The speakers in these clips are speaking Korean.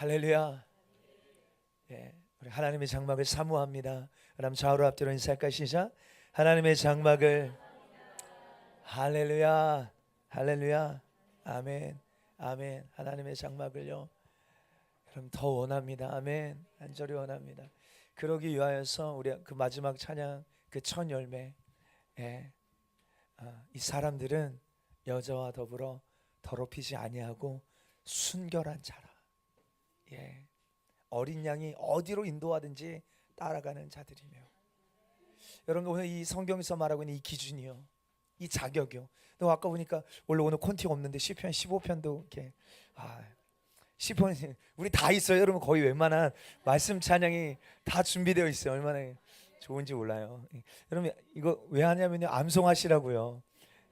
할렐루야. 예, 우리 하나님의 장막을 사모합니다. 그럼 좌우로 앞뒤로 인사할까요? 시작. 하나님의 장막을. 할렐루야. 할렐루야. 아멘. 아멘. 하나님의 장막을요, 그럼 더 원합니다. 아멘. 간절히 원합니다. 그러기 위하여서 우리 그 마지막 찬양, 그 첫 열매, 예, 이 사람들은 여자와 더불어 더럽히지 아니하고 순결한 자라. 예, 어린 양이 어디로 인도하든지 따라가는 자들이며. 여러분, 오늘 이 성경에서 말하고 있는 이 기준이요, 이 자격이요. 또 아까 보니까 원래 오늘 콘티가 없는데 시편 15편도 이렇게, 시편 우리 다 있어요. 여러분, 거의 웬만한 말씀 찬양이 다 준비되어 있어요. 얼마나 좋은지 몰라요. 여러분, 이거 왜 하냐면요, 암송하시라고요.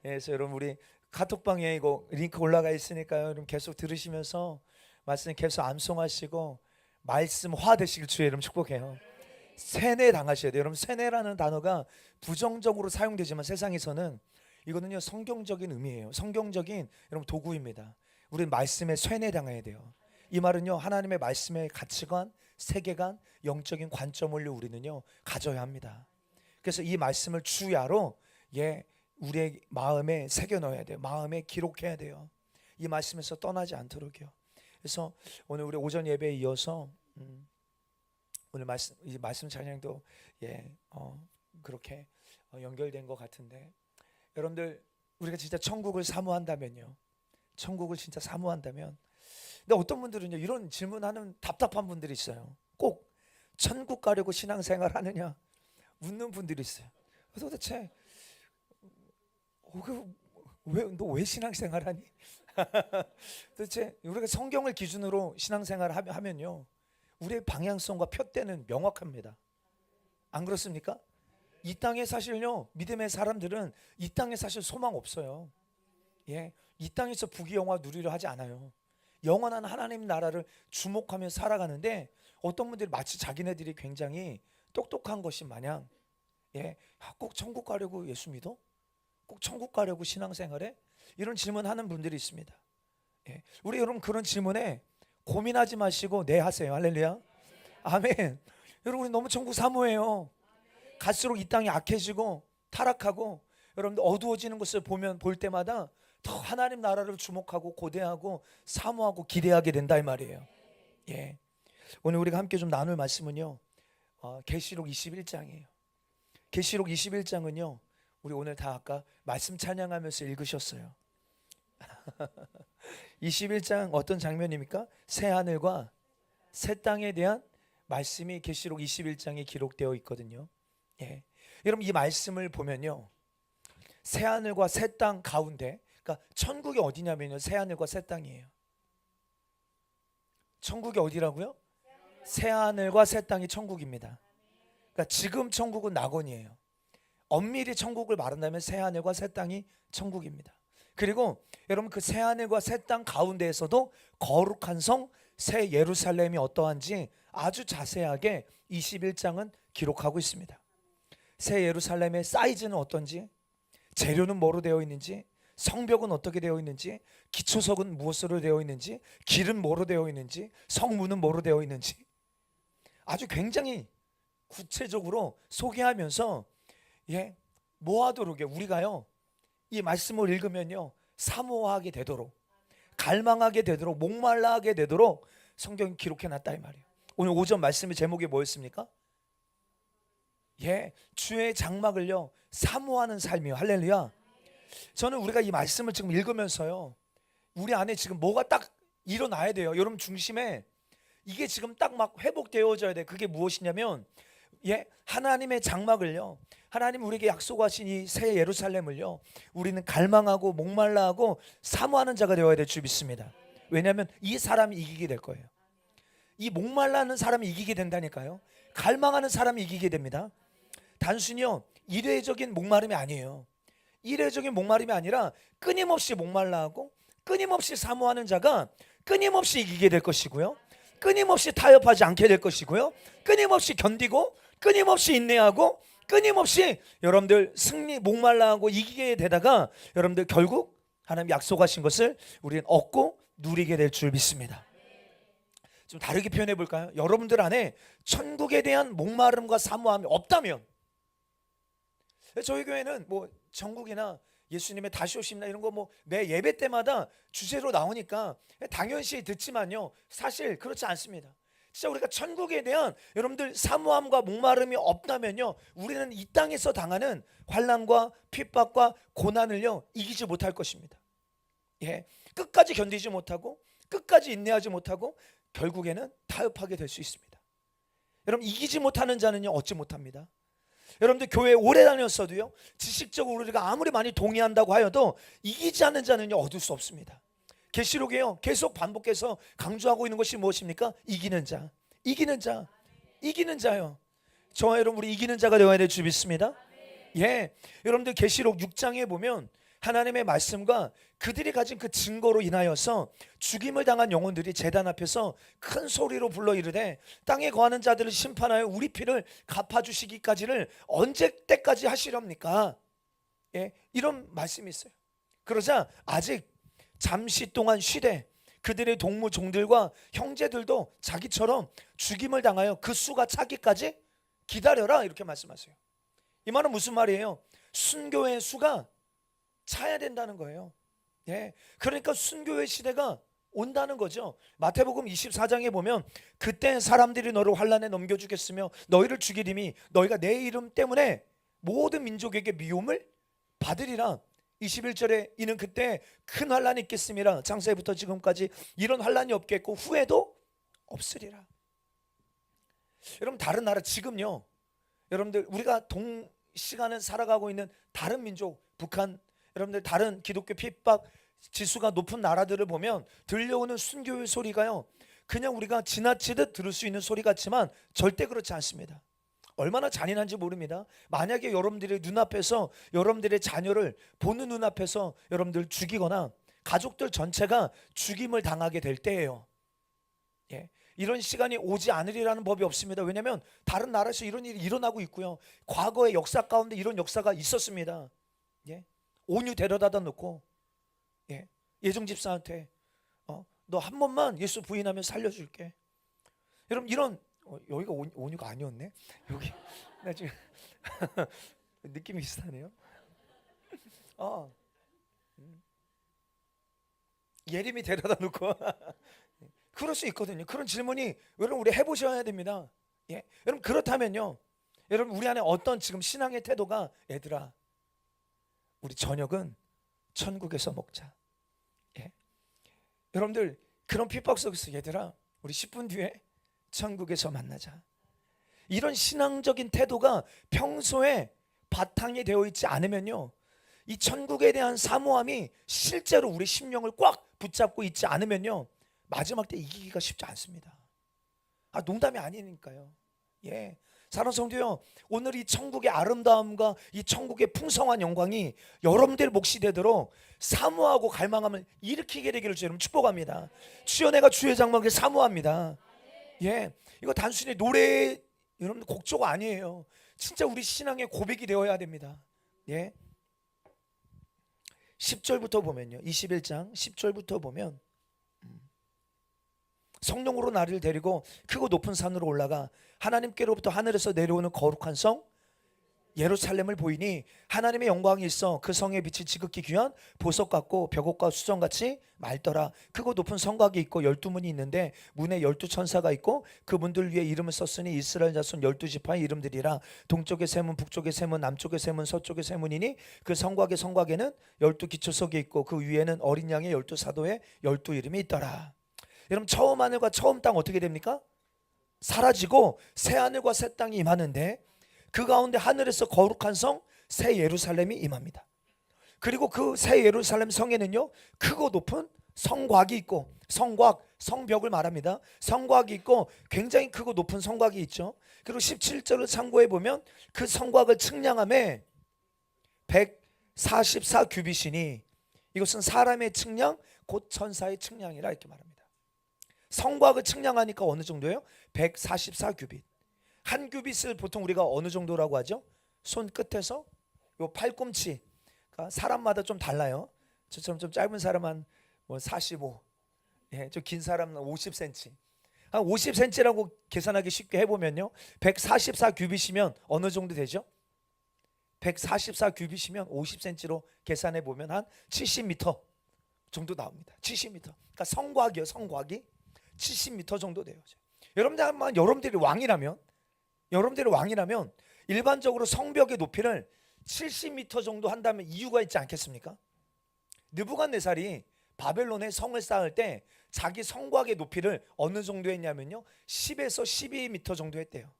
그래서 여러분, 우리 카톡방에 이거 링크 올라가 있으니까요, 여러분 계속 들으시면서 말씀 계속 암송하시고 말씀화 되시길 주의 이름 축복해요. 세뇌 당하셔야 돼요. 여러분, 세뇌라는 단어가 부정적으로 사용되지만 세상에서는 이거는요 성경적인 의미예요. 성경적인 여러분 도구입니다. 우리는 말씀에 세뇌 당해야 돼요. 이 말은요, 하나님의 말씀의 가치관, 세계관, 영적인 관점을 우리는요 가져야 합니다. 그래서 이 말씀을 주야로 우리의 마음에 새겨 넣어야 돼요. 마음에 기록해야 돼요. 이 말씀에서 떠나지 않도록요. 그래서 오늘 우리 오전 예배에 이어서 오늘 이 말씀 찬양도 그렇게 연결된 것 같은데, 여러분들 우리가 진짜 천국을 사모한다면요, 천국을 진짜 사모한다면, 근데 어떤 분들은요 이런 질문하는 답답한 분들이 있어요. 꼭 천국 가려고 신앙생활 하느냐 묻는 분들이 있어요. 그래서 도대체 너 왜 신앙생활 하니? 도대체 우리가 성경을 기준으로 신앙생활 하면요, 우리의 방향성과 표대는 명확합니다. 안 그렇습니까? 이 땅에 사실요, 믿음의 사람들은 이 땅에 사실 소망 없어요. 이 땅에서 부귀영화 누리려 하지 않아요. 영원한 하나님 나라를 주목하며 살아가는데, 어떤 분들이 마치 자기네들이 굉장히 똑똑한 것이 마냥 꼭 천국 가려고 예수 믿어? 꼭 천국 가려고 신앙생활해? 이런 질문하는 분들이 있습니다. 우리 여러분 그런 질문에 고민하지 마시고 네 하세요. 할렐루야. 아멘. 여러분, 우리 너무 천국 사모해요. 갈수록 이 땅이 악해지고 타락하고 여러분들 어두워지는 것을 볼 때마다 더 하나님 나라를 주목하고 고대하고 사모하고 기대하게 된다 이 말이에요. 오늘 우리가 함께 좀 나눌 말씀은요, 계시록 21장이에요. 계시록 21장은요, 우리 오늘 다 아까 말씀 찬양하면서 읽으셨어요. 21장 어떤 장면입니까? 새 하늘과 새 땅에 대한 말씀이 계시록 21장에 기록되어 있거든요. 여러분, 이 말씀을 보면요, 새 하늘과 새 땅 가운데, 그러니까 천국이 어디냐면요, 새 하늘과 새 땅이에요. 천국이 어디라고요? 새 하늘과 새 땅이 천국입니다. 그러니까 지금 천국은 낙원이에요. 엄밀히 천국을 말한다면 새 하늘과 새 땅이 천국입니다. 그리고 여러분, 그 새 하늘과 새 땅 가운데에서도 거룩한 성 새 예루살렘이 어떠한지 아주 자세하게 21장은 기록하고 있습니다. 새 예루살렘의 사이즈는 어떤지, 재료는 뭐로 되어 있는지, 성벽은 어떻게 되어 있는지, 기초석은 무엇으로 되어 있는지, 길은 뭐로 되어 있는지, 성문은 뭐로 되어 있는지 아주 굉장히 구체적으로 소개하면서 뭐하도록 우리가요 이 말씀을 읽으면요 사모하게 되도록, 갈망하게 되도록, 목말라 하게 되도록 성경이 기록해놨다 이 말이에요. 오늘 오전 말씀의 제목이 뭐였습니까? 주의 장막을요 사모하는 삶이요. 할렐루야. 저는 우리가 이 말씀을 지금 읽으면서요, 우리 안에 지금 뭐가 딱 일어나야 돼요. 여러분 중심에 이게 지금 딱 막 회복되어져야 돼. 그게 무엇이냐면 하나님의 장막을요, 하나님 우리에게 약속하신 이 새 예루살렘을요, 우리는 갈망하고 목말라하고 사모하는 자가 되어야 될 줄 믿습니다. 왜냐하면 이 사람이 이기게 될 거예요. 이 목말라하는 사람이 이기게 된다니까요. 갈망하는 사람이 이기게 됩니다. 단순히요 일회적인 목마름이 아니에요. 일회적인 목마름이 아니라 끊임없이 목말라하고 끊임없이 사모하는 자가 끊임없이 이기게 될 것이고요, 끊임없이 타협하지 않게 될 것이고요, 끊임없이 견디고 끊임없이 인내하고 끊임없이 여러분들 목말라하고 이기게 되다가 여러분들 결국 하나님 약속하신 것을 우리는 얻고 누리게 될 줄 믿습니다. 좀 다르게 표현해 볼까요? 여러분들 안에 천국에 대한 목마름과 사모함이 없다면, 저희 교회는 뭐 천국이나 예수님의 다시 오심이나 이런 거 뭐 매 예배 때마다 주제로 나오니까 당연시 듣지만요, 사실 그렇지 않습니다. 진짜 우리가 천국에 대한 여러분들 사모함과 목마름이 없다면요, 우리는 이 땅에서 당하는 환난과 핍박과 고난을요 이기지 못할 것입니다. 예, 끝까지 견디지 못하고 끝까지 인내하지 못하고 결국에는 타협하게 될 수 있습니다. 여러분, 이기지 못하는 자는요 얻지 못합니다. 여러분들 교회 오래 다녔어도요, 지식적으로 우리가 아무리 많이 동의한다고 하여도 이기지 않는 자는요 얻을 수 없습니다. 계시록에요 계속 반복해서 강조하고 있는 것이 무엇입니까? 이기는 자, 이기는 자, 이기는 자요. 저와 여러분, 우리 이기는 자가 되어야 될 줄 믿습니다. 예, 여러분들 계시록 6장에 보면 하나님의 말씀과 그들이 가진 그 증거로 인하여서 죽임을 당한 영혼들이 제단 앞에서 큰 소리로 불러 이르되, 땅에 거하는 자들을 심판하여 우리 피를 갚아주시기까지를 언제 때까지 하시렵니까? 예, 이런 말씀이 있어요. 그러자 아직 잠시 동안 쉬되 그들의 동무 종들과 형제들도 자기처럼 죽임을 당하여 그 수가 차기까지 기다려라, 이렇게 말씀하세요. 이 말은 무슨 말이에요? 순교의 수가 차야 된다는 거예요. 예, 그러니까 순교의 시대가 온다는 거죠. 마태복음 24장에 보면 그때 사람들이 너를 환난에 넘겨주겠으며 너희를 죽이리니 너희가 내 이름 때문에 모든 민족에게 미움을 받으리라. 21절에 이는 그때 큰 환난이 있겠음이라. 창세부터 지금까지 이런 환난이 없겠고 후에도 없으리라. 여러분, 다른 나라 지금요, 여러분들 우리가 동시간을 살아가고 있는 다른 민족, 북한, 여러분들 다른 기독교 핍박 지수가 높은 나라들을 보면 들려오는 순교의 소리가요, 그냥 우리가 지나치듯 들을 수 있는 소리 같지만 절대 그렇지 않습니다. 얼마나 잔인한지 모릅니다. 만약에 여러분들의 눈앞에서 여러분들의 자녀를 보는 눈앞에서 여러분들 죽이거나 가족들 전체가 죽임을 당하게 될 때예요. 예, 이런 시간이 오지 않으리라는 법이 없습니다. 왜냐하면 다른 나라에서 이런 일이 일어나고 있고요, 과거의 역사 가운데 이런 역사가 있었습니다. 예, 온유 데려다다 놓고, 예, 예정 집사한테 너 한 번만 예수 부인하면 살려줄게. 여러분, 이런 여기가 온유가 아니었네. 여기 나 지금 느낌이 비슷하네요. 예림이 데려다 놓고 그럴 수 있거든요. 그런 질문이 여러분 우리 해보셔야 됩니다. 예, 여러분, 그렇다면요, 여러분 우리 안에 어떤 지금 신앙의 태도가, 얘들아 우리 저녁은 천국에서 먹자. 예, 여러분들 그런 핍박 속에서 얘들아 우리 10분 뒤에 천국에서 만나자. 이런 신앙적인 태도가 평소에 바탕이 되어 있지 않으면요, 이 천국에 대한 사모함이 실제로 우리 심령을 꽉 붙잡고 있지 않으면요, 마지막 때 이기기가 쉽지 않습니다. 농담이 아니니까요. 예, 사랑하는 성도요, 오늘 이 천국의 아름다움과 이 천국의 풍성한 영광이 여러분들 몫이 되도록 사모하고 갈망함을 일으키게 되기를 주님 축복합니다. 주여, 내가 주의 장막을 사모합니다. 예, 이거 단순히 노래, 여러분 곡조가 아니에요. 진짜 우리 신앙의 고백이 되어야 됩니다. 예, 10절부터 보면요, 21장 10절부터 보면 성령으로 나를 데리고 크고 높은 산으로 올라가 하나님께로부터 하늘에서 내려오는 거룩한 성 예루살렘을 보이니 하나님의 영광이 있어 그 성의 빛이 지극히 귀한 보석 같고 벽옥과 수정같이 맑더라. 크고 높은 성곽이 있고 12문이 있는데 문에 12천사가 있고 그 문들 위에 이름을 썼으니 이스라엘 자손 12지파의 이름들이라. 동쪽의 세 문, 북쪽의 세 문, 남쪽의 세 문, 서쪽의 세 문이니 그 성곽의 성곽에는 12기초석이 있고 그 위에는 어린 양의 12사도의 12이름이 있더라. 여러분, 처음 하늘과 처음 땅 어떻게 됩니까? 사라지고 새 하늘과 새 땅이 임하는데 그 가운데 하늘에서 거룩한 성 새 예루살렘이 임합니다. 그리고 그 새 예루살렘 성에는요, 크고 높은 성곽이 있고, 성곽, 성벽을 말합니다. 성곽이 있고 굉장히 크고 높은 성곽이 있죠. 그리고 17절을 참고해 보면 그 성곽을 측량함에 144규빗이니 이것은 사람의 측량 곧 천사의 측량이라 이렇게 말합니다. 성곽을 측량하니까 어느 정도예요? 144규빗. 한 규빗을 보통 우리가 어느 정도라고 하죠? 손끝에서 요 팔꿈치. 그러니까 사람마다 좀 달라요. 저처럼 좀 짧은 사람은 뭐 45, 예, 좀 긴 사람은 50cm. 한 50cm라고 계산하기 쉽게 해보면요, 144 규빗이면 어느 정도 되죠? 144 규빗이면 50cm로 계산해 보면 한 70m 정도 나옵니다. 70m. 그러니까 성곽이요, 성곽이 70m 정도 돼요. 여러분들이 왕이라면 일반적으로 성벽의 높이를 70m 정도 한다면 이유가 있지 않겠습니까? 느부갓네살이 바벨론에 성을 쌓을 때 자기 성곽의 높이를 어느 정도 했냐면요, 10에서 12m 정도 했대요.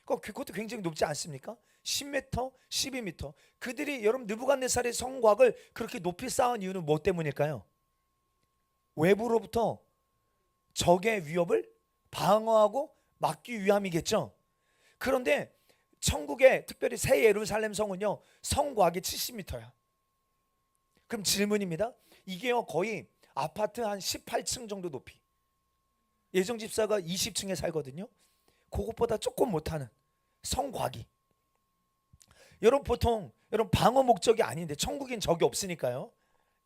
그것도 굉장히 높지 않습니까? 10m, 12m. 그들이 여러분 느부갓네살의 성곽을 그렇게 높이 쌓은 이유는 뭐 때문일까요? 외부로부터 적의 위협을 방어하고 막기 위함이겠죠. 그런데 천국의 특별히 새 예루살렘 성은요, 성곽이 70m야. 그럼 질문입니다. 이게요, 거의 아파트 한 18층 정도 높이. 예정 집사가 20층에 살거든요. 그것보다 조금 못하는 성곽이. 여러분 보통 방어 목적이 아닌데, 천국인 적이 없으니까요.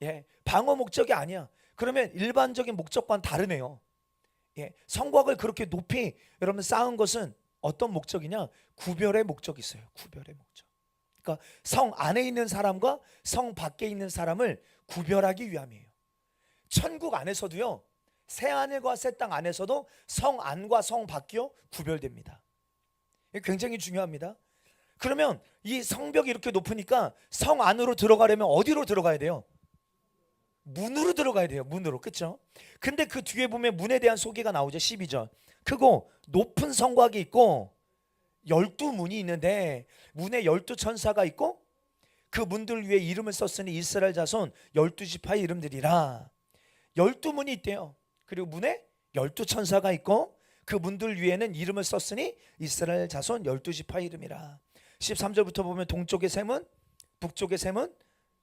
예, 방어 목적이 아니야. 그러면 일반적인 목적과는 다르네요. 예, 성곽을 그렇게 높이 여러분 쌓은 것은 어떤 목적이냐? 구별의 목적이 있어요. 구별의 목적. 그러니까 성 안에 있는 사람과 성 밖에 있는 사람을 구별하기 위함이에요. 천국 안에서도요, 새 하늘과 새 땅 안에서도 성 안과 성 밖이요 구별됩니다. 이게 굉장히 중요합니다. 그러면 이 성벽이 이렇게 높으니까 성 안으로 들어가려면 어디로 들어가야 돼요? 문으로 들어가야 돼요. 문으로. 그렇죠? 근데 그 뒤에 보면 문에 대한 소개가 나오죠. 12절. 크고 높은 성곽이 있고 12문이 있는데 문에 12천사가 있고 그 문들 위에 이름을 썼으니 이스라엘 자손 12지파의 이름들이라. 12문이 있대요. 그리고 문에 12천사가 있고 그 문들 위에는 이름을 썼으니 이스라엘 자손 12지파의 이름이라. 13절부터 보면 동쪽의 세문, 북쪽의 세문,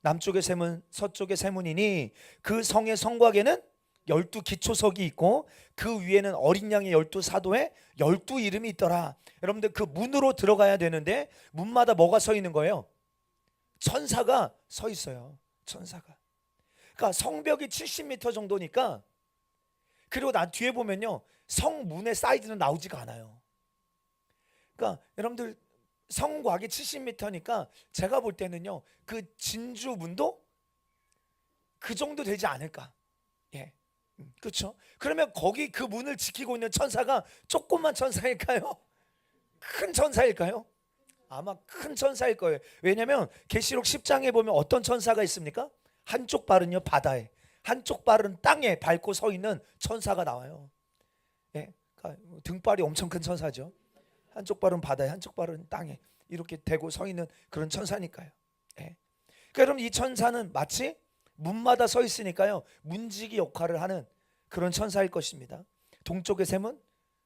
남쪽의 세문, 서쪽의 세문이니 그 성의 성곽에는 12기초석이 있고 그 위에는 어린 양의 12사도의 12 이름이 있더라. 여러분들 그 문으로 들어가야 되는데 문마다 뭐가 서 있는 거예요? 천사가 서 있어요. 천사가. 그러니까 성벽이 70m 정도니까, 그리고 난 뒤에 보면요, 성문의 사이즈는 나오지가 않아요. 그러니까 여러분들 성곽이 70m니까 제가 볼 때는요, 그 진주문도 그 정도 되지 않을까. 예, 그렇죠. 그러면 거기 그 문을 지키고 있는 천사가 조그만 천사일까요? 큰 천사일까요? 아마 큰 천사일 거예요. 왜냐하면 계시록 10장에 보면 어떤 천사가 있습니까? 한쪽 발은요 바다에, 한쪽 발은 땅에 밟고 서 있는 천사가 나와요. 예, 그러니까 등발이 엄청 큰 천사죠. 한쪽 발은 바다에, 한쪽 발은 땅에 이렇게 대고 서 있는 그런 천사니까요. 예. 그러니까 여러분 이 천사는 마치 문마다 서 있으니까요, 문지기 역할을 하는 그런 천사일 것입니다. 동쪽의 세문,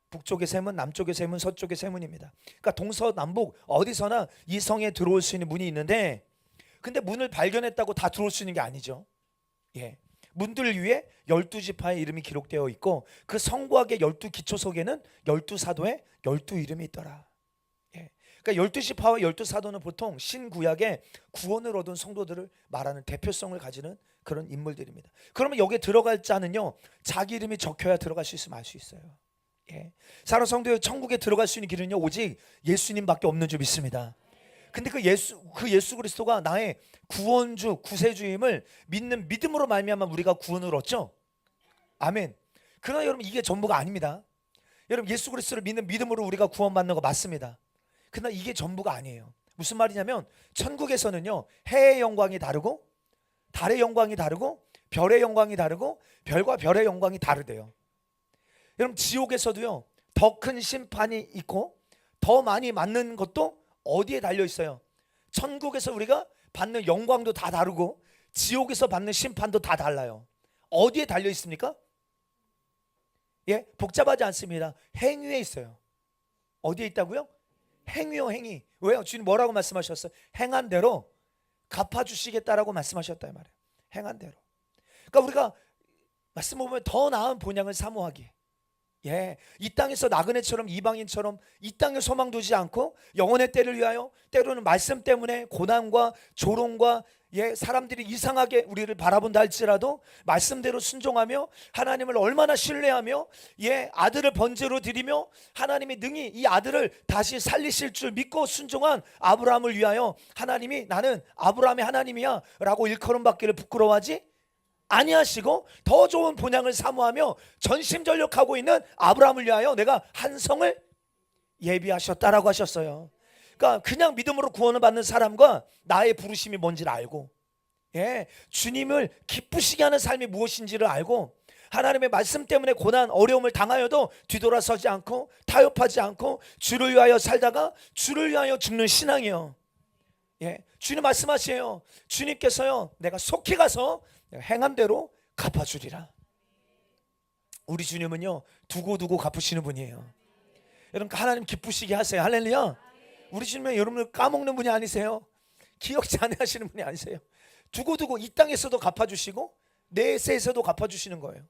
북쪽의 세문, 남쪽의 세문, 서쪽의 세문입니다. 그러니까 동서남북 어디서나 이 성에 들어올 수 있는 문이 있는데, 근데 문을 발견했다고 다 들어올 수 있는 게 아니죠. 예. 문들 위에 12지파의 이름이 기록되어 있고 그 성곽의 12기초석에는 12사도의 12 이름이 있더라. 예. 그러니까 12지파와 12사도는 보통 신구약의 구원을 얻은 성도들을 말하는 대표성을 가지는 그런 인물들입니다. 그러면 여기에 들어갈 자는요, 자기 이름이 적혀야 들어갈 수 있으면 알 수 있어요. 예. 사랑하는 성도여, 천국에 들어갈 수 있는 길은요, 오직 예수님밖에 없는 줄 믿습니다. 근데 그 예수 그리스도가 나의 구원주, 구세주임을 믿는 믿음으로 말미암아 우리가 구원을 얻죠. 아멘. 그러나 여러분 이게 전부가 아닙니다. 여러분 예수 그리스도를 믿는 믿음으로 우리가 구원받는 거 맞습니다. 그러나 이게 전부가 아니에요. 무슨 말이냐면 천국에서는요, 해의 영광이 다르고 달의 영광이 다르고 별의 영광이 다르고 별과 별의 영광이 다르대요. 여러분 지옥에서도요, 더 큰 심판이 있고 더 많이 맞는 것도 어디에 달려 있어요? 천국에서 우리가 받는 영광도 다 다르고 지옥에서 받는 심판도 다 달라요. 어디에 달려 있습니까? 예, 복잡하지 않습니다. 행위에 있어요. 어디에 있다고요? 행위요, 행위. 왜요? 주님 뭐라고 말씀하셨어요? 행한 대로 갚아주시겠다라고 말씀하셨다 이 말이에요. 행한 대로. 그러니까 우리가 말씀 보면 더 나은 본향을 사모하기에, 예, 이 땅에서 나그네처럼 이방인처럼 이 땅에 소망 두지 않고 영혼의 때를 위하여 때로는 말씀 때문에 고난과 조롱과 사람들이 이상하게 우리를 바라본다 할지라도 말씀대로 순종하며 하나님을 얼마나 신뢰하며 아들을 번제로 드리며 하나님이 능히 이 아들을 다시 살리실 줄 믿고 순종한 아브라함을 위하여 하나님이 나는 아브라함의 하나님이야 라고 일컬음받기를 부끄러워하지 아니하시고 더 좋은 본향을 사모하며 전심전력하고 있는 아브라함을 위하여 내가 한 성을 예비하셨다라고 하셨어요. 그러니까 그냥 믿음으로 구원을 받는 사람과 나의 부르심이 뭔지를 알고 주님을 기쁘시게 하는 삶이 무엇인지를 알고 하나님의 말씀 때문에 고난 어려움을 당하여도 뒤돌아서지 않고 타협하지 않고 주를 위하여 살다가 주를 위하여 죽는 신앙이요. 주님 말씀하시에요. 주님께서요 내가 속히 가서 행한 대로 갚아주리라. 우리 주님은요 두고두고 갚으시는 분이에요. 여러분 하나님 기쁘시게 하세요. 할렐루야. 우리 주님은 여러분을 까먹는 분이 아니세요. 기억지 않으 하시는 분이 아니세요. 두고두고 이 땅에서도 갚아주시고 내세에서도 갚아주시는 거예요.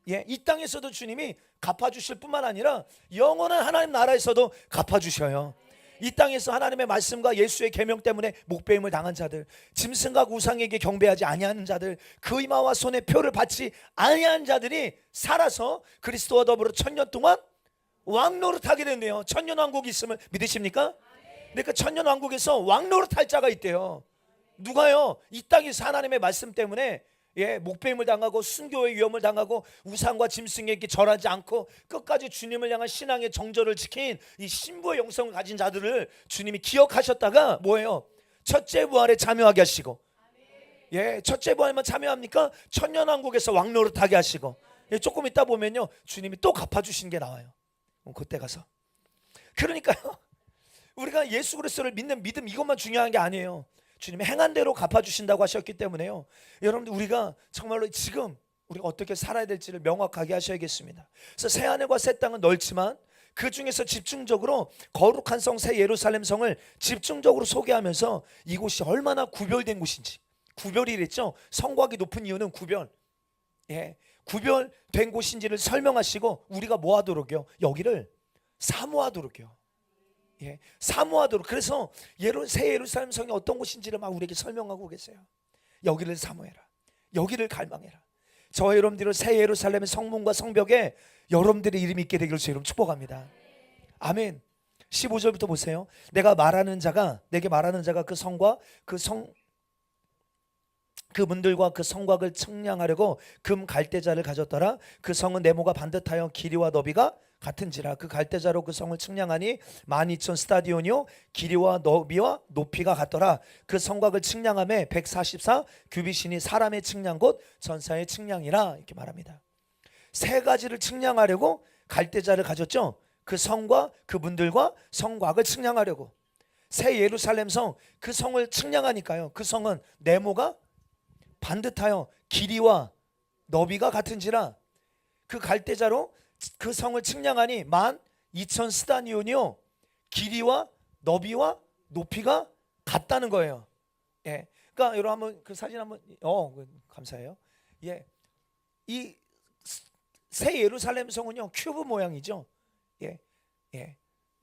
이 땅에서도 주님이 갚아주실 뿐만 아니라 영원한 하나님 나라에서도 갚아주셔요. 이 땅에서 하나님의 말씀과 예수의 계명 때문에 목배임을 당한 자들, 짐승과 우상에게 경배하지 아니하는 자들, 그 이마와 손에 표를 받지 아니한 자들이 살아서 그리스도와 더불어 1000년 동안 왕노릇하게 된대요. 천년왕국이 있음을 믿으십니까? 그러니까 천년왕국에서 왕노릇할 자가 있대요. 누가요? 이 땅에서 하나님의 말씀 때문에 목배임을 당하고 순교의 위험을 당하고 우상과 짐승에게 절하지 않고 끝까지 주님을 향한 신앙의 정절을 지킨 이 신부의 영성을 가진 자들을 주님이 기억하셨다가 뭐예요? 첫째 부활에 참여하게 하시고 첫째 부활에만 참여합니까? 천년왕국에서 왕노릇하게 하시고 조금 있다 보면요 주님이 또 갚아주신 게 나와요. 그때 가서. 그러니까요 우리가 예수 그리스도를 믿는 믿음 이것만 중요한 게 아니에요. 주님이 행한 대로 갚아주신다고 하셨기 때문에요 여러분들 우리가 정말로 지금 우리가 어떻게 살아야 될지를 명확하게 하셔야겠습니다. 그래서 새하늘과 새 땅은 넓지만 그 중에서 집중적으로 거룩한 성 새 예루살렘 성을 집중적으로 소개하면서 이곳이 얼마나 구별된 곳인지, 구별이랬죠. 성곽이 높은 이유는 구별, 구별된 곳인지를 설명하시고 우리가 뭐 하도록요? 여기를 사모하도록요. 사모하도록. 그래서 새 예루살렘 성이 어떤 곳인지를 막 우리에게 설명하고 계세요. 여기를 사모해라, 여기를 갈망해라. 저와 여러분들은 새 예루살렘의 성문과 성벽에 여러분들의 이름이 있게 되기를 주 이름 축복합니다. 아멘. 15절부터 보세요. 내게 말하는 자가 그 성과 그 문들과 그 성곽을 측량하려고 금 갈대자를 가졌더라. 그 성은 네모가 반듯하여 길이와 너비가 같은지라. 그 갈대자로 그 성을 측량하니 12,000 스타디온이요 길이와 너비와 높이가 같더라. 그 성곽을 측량함에 144 규빗이니 사람의 측량 곧 전사의 측량이라 이렇게 말합니다. 세 가지를 측량하려고 갈대자를 가졌죠. 그 성과 그 문들과 성곽을 측량하려고. 새 예루살렘 성, 그 성을 측량하니까요 그 성은 네모가 반듯하여 길이와 너비가 같은지라. 그 갈대자로 그 성을 측량하니 12,000 스타디온이요 길이와 너비와 높이가 같다는 거예요. 그러니까 여러분 한번 그 사진 한번 감사해요. 이 새 예루살렘 성은요 큐브 모양이죠.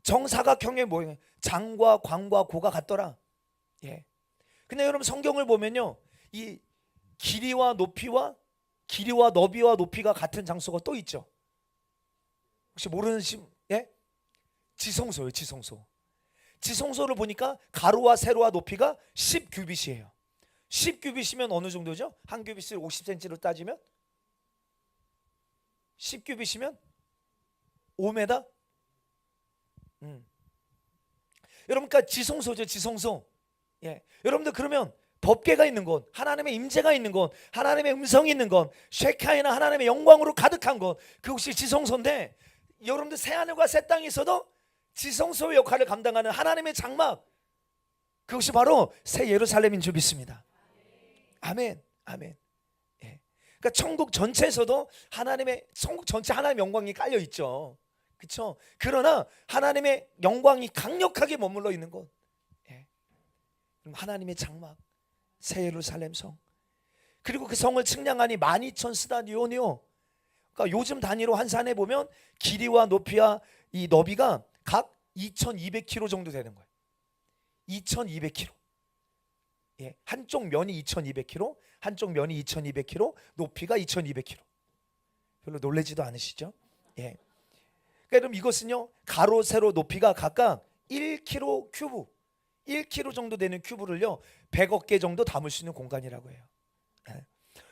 정사각형의 모양, 장과 광과 고가 같더라. 근데 여러분 성경을 보면요 이 길이와 너비와 높이가 같은 장소가 또 있죠. 혹시 모르는 지성소예요. 지성소를 보니까 가로와 세로와 높이가 10규빗이에요 10규빗이면 어느 정도죠? 한 규빗을 50cm로 따지면 10규빗이면 5m? 여러분 그러니까 지성소죠. 지성소. 여러분들 그러면 법궤가 있는 곳, 하나님의 임재가 있는 곳, 하나님의 음성이 있는 곳, 쉐카이나 하나님의 영광으로 가득한 곳, 그곳이 지성소인데 여러분들 새하늘과 새 땅에 있어도 지성소의 역할을 감당하는 하나님의 장막, 그것이 바로 새 예루살렘인 줄 믿습니다. 아멘. 그러니까 천국 전체에서도 천국 전체 하나님의 영광이 깔려 있죠. 그렇죠? 그러나 하나님의 영광이 강력하게 머물러 있는 곳, 하나님의 장막 새 예루살렘 성. 그리고 그 성을 측량하니 12,000 스타디온이요. 그러니까 요즘 단위로 환산해 보면 길이와 높이와 이 너비가 각 2,200km 정도 되는 거예요. 2,200km. 예, 한쪽 면이 2200kg, 한쪽 면이 2200kg, 높이가 2200kg. 별로 놀라지도 않으시죠? 예. 그럼 이것은요, 가로 세로 높이가 각각 1kg 큐브, 1kg 정도 되는 큐브를요 100억 개 정도 담을 수 있는 공간이라고 해요. 예.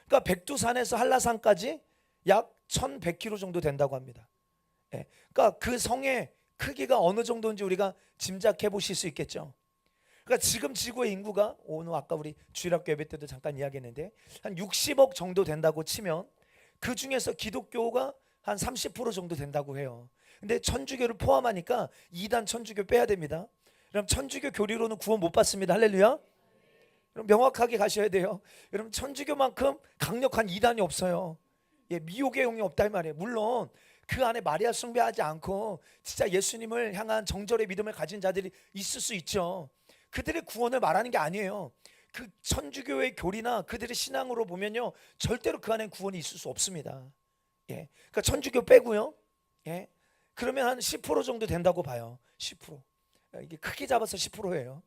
그러니까 백두산에서 한라산까지 약 1100km 정도 된다고 합니다. 예. 그러니까 그 성의 크기가 어느 정도인지 우리가 짐작해 보실 수 있겠죠. 그러니까 지금 지구의 인구가 오늘 아까 우리 주일학교 예배 때도 잠깐 이야기했는데 한 60억 정도 된다고 치면 그 중에서 기독교가 한 30% 정도 된다고 해요. 근데 천주교를 포함하니까 2단 천주교 빼야 됩니다. 그럼 천주교 교리로는 구원 못 받습니다. 할렐루야. 그럼 명확하게 가셔야 돼요. 여러분 천주교만큼 강력한 2단이 없어요. 예, 미혹의 영이 없다 이 말이에요. 물론 그 안에 마리아 숭배하지 않고 진짜 예수님을 향한 정절의 믿음을 가진 자들이 있을 수 있죠. 그들의 구원을 말하는 게 아니에요. 그 천주교의 교리나 그들의 신앙으로 보면요 절대로 그 안에 구원이 있을 수 없습니다. 예, 그러니까 천주교 빼고요. 예, 그러면 한 10% 정도 된다고 봐요. 10%. 이게 크게 잡아서 10%예요.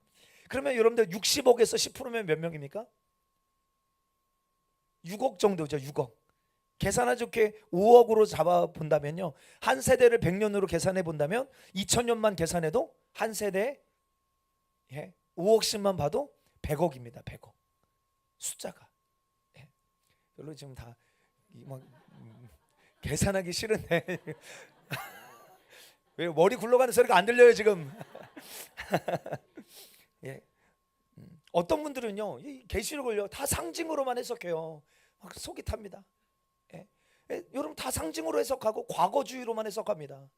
그러면 여러분들 60억에서 10%면 몇 명입니까? 6억 정도죠. 6억. 계산하 좋게 5억으로 잡아 본다면요, 한 세대를 100년으로 계산해 본다면 2000년만 계산해도 한 세대에 5억씩만 봐도 100억입니다. 100억. 숫자가. 예. 별로 지금 다 막 계산하기 싫은데 왜 머리 굴러가는 소리가 안 들려요 지금? 예. 어떤 분들은요 이 계시록을요 다 상징으로만 해석해요. 막 속이 탑니다. 예. 예. 여러분 다 상징으로 해석하고 과거주의로만 해석합니다.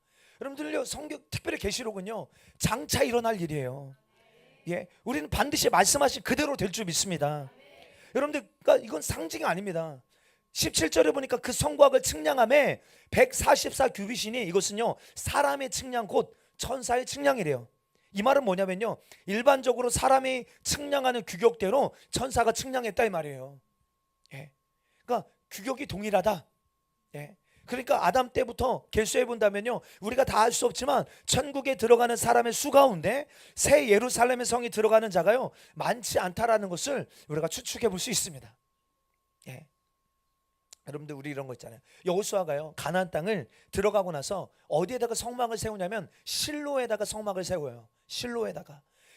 여러분들요 성경 특별히 계시록은요 장차 일어날 일이에요. 예, 우리는 반드시 말씀하신 그대로 될 줄 믿습니다. 여러분들, 그러니까 이건 상징이 아닙니다. 17절에 보니까 그 성곽을 측량함에 144 규빗이니 이것은요 사람의 측량 곧 천사의 측량이래요. 이 말은 뭐냐면요 일반적으로 사람이 측량하는 규격대로 천사가 측량했다 이 말이에요. 예, 그러니까 규격이 동일하다. 예. 그러니까 아담 때부터 계수해 본다면요 우리가 다 알 수 없지만 천국에 들어가는 사람의 수 가운데 새 예루살렘의 성이 들어가는 자가요 많지 않다라는 것을 우리가 추측해 볼 수 있습니다. 예. 여러분들 우리 이런 거 있잖아요. 여호수아가요 가나안 땅을 들어가고 나서 어디에다가 성막을 세우냐면 실로에다가 성막을 세워요.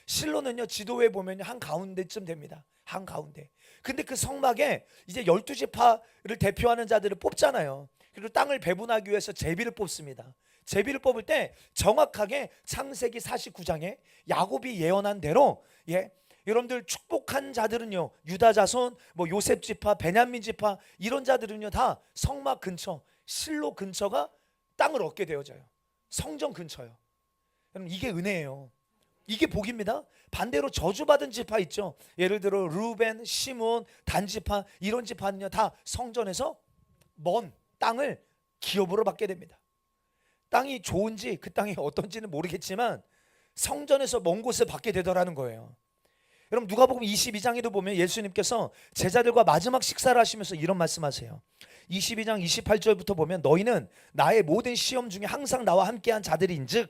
실로는요 지도에 보면 한 가운데쯤 됩니다. 한 가운데. 근데 그 성막에 이제 12지파를 대표하는 자들을 뽑잖아요. 그리고 땅을 배분하기 위해서 제비를 뽑습니다. 제비를 뽑을 때 정확하게 창세기 49장에 야곱이 예언한 대로 여러분들 축복한 자들은요 유다 자손, 뭐 요셉 지파, 베냐민 지파 이런 자들은요 다 성막 근처, 실로 근처가 땅을 얻게 되어져요. 성전 근처요. 여러분 이게 은혜예요. 이게 복입니다. 반대로 저주받은 지파 있죠. 예를 들어 루벤, 시몬, 단 지파 이런 지파는요 다 성전에서 먼 땅을 기업으로 받게 됩니다. 땅이 좋은지 그 땅이 어떤지는 모르겠지만 성전에서 먼 곳에 받게 되더라는 거예요. 여러분 누가복음 22장에도 보면 예수님께서 제자들과 마지막 식사를 하시면서 이런 말씀하세요. 22장 28절부터 보면 너희는 나의 모든 시험 중에 항상 나와 함께한 자들인즉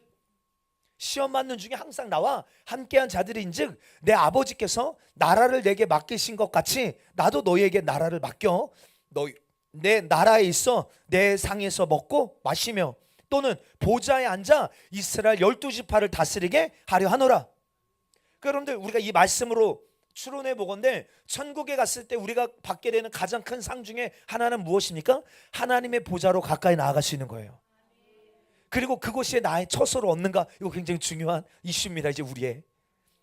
시험 맞는 중에 항상 나와 함께한 자들인즉 내 아버지께서 나라를 내게 맡기신 것 같이 나도 너희에게 나라를 맡겨 너희 내 나라에 있어 내 상에서 먹고 마시며 또는 보좌에 앉아 이스라엘 12지파를 다스리게 하려 하노라. 여러분들 우리가 이 말씀으로 추론해 보건대 천국에 갔을 때 우리가 받게 되는 가장 큰 상 중에 하나는 무엇입니까? 하나님의 보좌로 가까이 나아갈 수 있는 거예요. 그리고 그곳이 나의 처소를 얻는가, 이거 굉장히 중요한 이슈입니다. 이제 우리의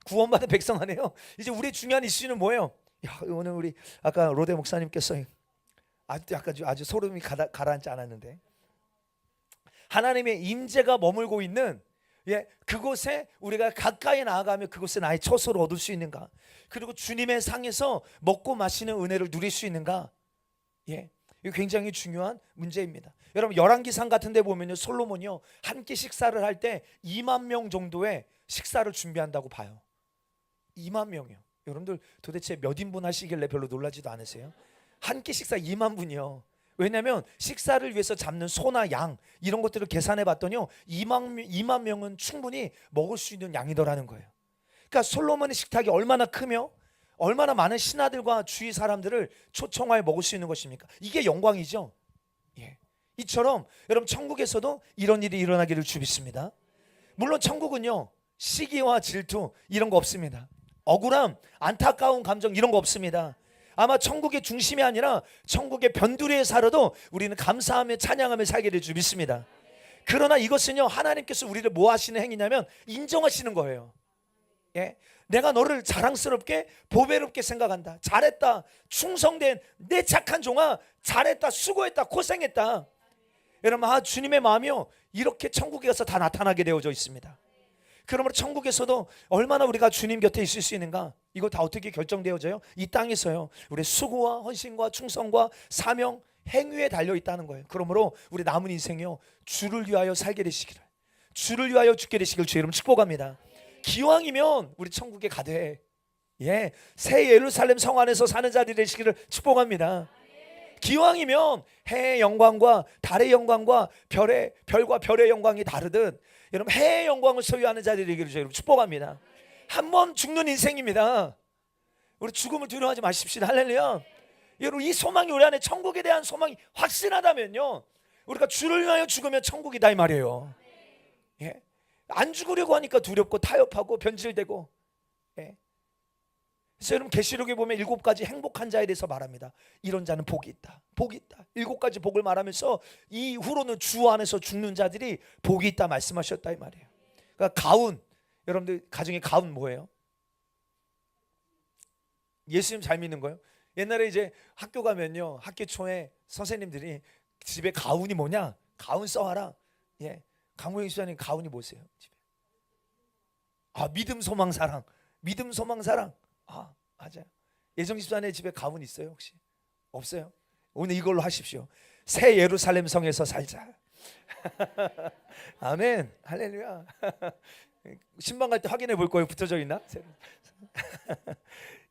구원받은 백성 안에요 이제 우리의 중요한 이슈는 뭐예요? 야, 오늘 우리 아까 로데 목사님께서 아주 소름이 가라앉지 않았는데 하나님의 임재가 머물고 있는 그곳에 우리가 가까이 나아가면 그곳에 나의 처소를 얻을 수 있는가, 그리고 주님의 상에서 먹고 마시는 은혜를 누릴 수 있는가. 이거 굉장히 중요한 문제입니다. 여러분 열왕기상 같은 데 보면요 솔로몬이요 한 끼 식사를 할 때 2만 명 정도의 식사를 준비한다고 봐요. 2만 명이요. 여러분들 도대체 몇 인분 하시길래 별로 놀라지도 않으세요? 한 끼 식사 2만 분이요. 왜냐하면 식사를 위해서 잡는 소나 양 이런 것들을 계산해 봤더니요 2만 명은 충분히 먹을 수 있는 양이더라는 거예요. 그러니까 솔로몬의 식탁이 얼마나 크며 얼마나 많은 신하들과 주위 사람들을 초청하여 먹을 수 있는 것입니까? 이게 영광이죠. 예. 이처럼 여러분 천국에서도 이런 일이 일어나기를 주 믿습니다. 물론 천국은요 시기와 질투 이런 거 없습니다. 억울함, 안타까운 감정 이런 거 없습니다. 아마 천국의 중심이 아니라 천국의 변두리에 살아도 우리는 감사하며 찬양하며 살게 될 줄 믿습니다. 그러나 이것은요 하나님께서 우리를 뭐 하시는 행위냐면 인정하시는 거예요. 예? 내가 너를 자랑스럽게 보배롭게 생각한다. 잘했다. 충성된 내 착한 종아, 잘했다. 수고했다. 고생했다. 여러분 주님의 마음이요 이렇게 천국에 가서 다 나타나게 되어져 있습니다. 그러므로 천국에서도 얼마나 우리가 주님 곁에 있을 수 있는가, 이거 다 어떻게 결정되어져요? 이 땅에서요 우리의 수고와 헌신과 충성과 사명 행위에 달려 있다는 거예요. 그러므로 우리 남은 인생이요 주를 위하여 살게 되시기를, 주를 위하여 죽게 되시길 주의 이름 축복합니다. 기왕이면 우리 천국에 가되 새 예루살렘 성 안에서 사는 자들이 되시기를 축복합니다. 기왕이면 해의 영광과 달의 영광과 별과 별의 영광이 다르듯 여러분 해의 영광을 소유하는 자들이 되기를 주의 이름 축복합니다. 한 번 죽는 인생입니다. 우리 죽음을 두려워하지 마십시다. 할렐루야. 여러분 이 소망이 우리 안에 천국에 대한 소망이 확신하다면요 우리가 주를 위하여 죽으면 천국이다 이 말이에요. 안 죽으려고 하니까 두렵고 타협하고 변질되고. 그래서 여러분 계시록에 보면 7가지 행복한 자에 대해서 말합니다. 이런 자는 복이 있다. 복이 있다. 7가지 복을 말하면서 이후로는 주 안에서 죽는 자들이 복이 있다 말씀하셨다 이 말이에요. 그러니까 가훈, 여러분들 가정에 가훈 뭐예요? 예수님 잘 믿는 거예요. 옛날에 이제 학교 가면요 학기 초에 선생님들이 집에 가훈이 뭐냐? 가훈 써와라. 강호영 시장님 가훈이 뭐세요? 집에? 믿음 소망 사랑. 믿음 소망 사랑. 맞아요. 예정 집사님 집에 가훈 있어요 혹시? 없어요? 오늘 이걸로 하십시오. 새 예루살렘 성에서 살자. 아멘. 할렐루야. 신방 갈 때 확인해 볼 거예요. 붙어져 있나?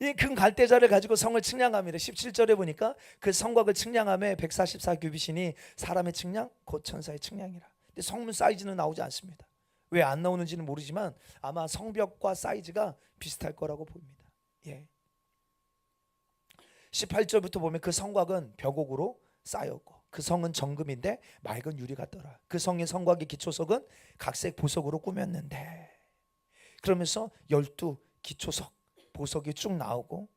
이 금 갈대자를 가지고 성을 측량합니다. 17절에 보니까 그 성곽을 측량함에 144규빗이니 사람의 측량 곧 천사의 측량이라. 근데 성문 사이즈는 나오지 않습니다. 왜 안 나오는지는 모르지만 아마 성벽과 사이즈가 비슷할 거라고 보입니다. 18절부터 보면 그 성곽은 벽옥으로 쌓였고 그 성은 정금인데 맑은 유리 같더라. 그 성의 성곽의 기초석은 각색 보석으로 꾸몄는데, 그러면서 12 기초석 보석이 쭉 나오고